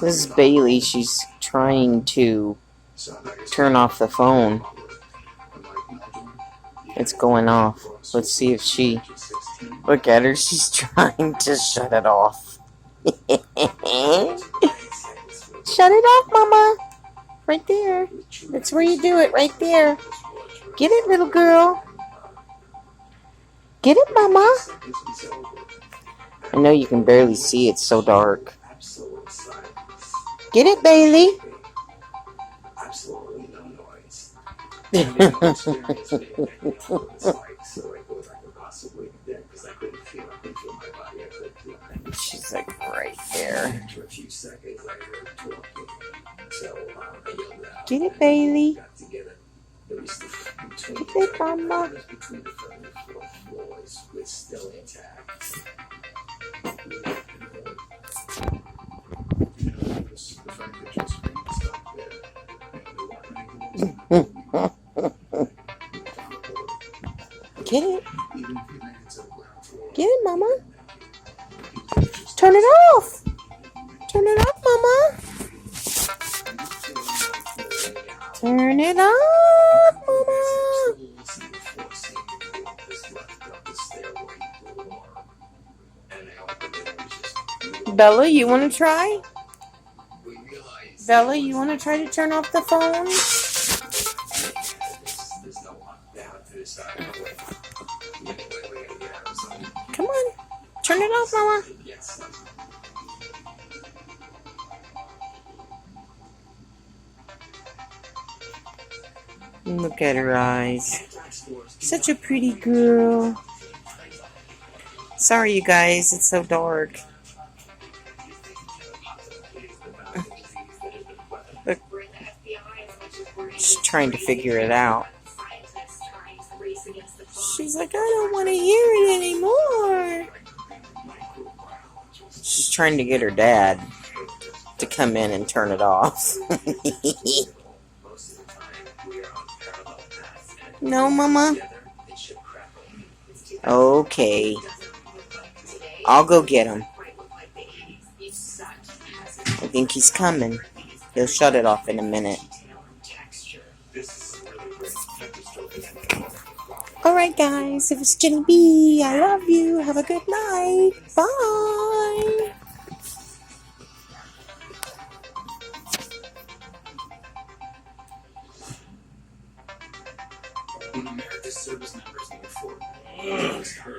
This is Bailey. She's trying to turn off the phone. It's going off. Let's see if she... Look at her. She's trying to shut it off. Shut it off, Mama. Right there. That's where you do it. Right there. Get it, little girl. Get it, Mama. I know you can barely see. It's so dark. Get it, Bailey. She's like right there. Get it, Bailey. Get it, Mama. Get it. Get it, Mama. Turn it off. Turn it off, Mama. Turn it off, Mama. Bella, you want to try? Bella, you want to try to turn off the phone? Come on. Turn it off, Mama. Look at her eyes. Such a pretty girl. Sorry, you guys. It's so dark. Look. She's trying to figure it out. She's like, I don't want to hear it anymore. She's trying to get her dad to come in and turn it off. No, Mama? Okay. I'll go get him. I think he's coming. He'll shut it off in a minute. Alright, guys. It was Jenny B. I love you. Have a good night. Bye.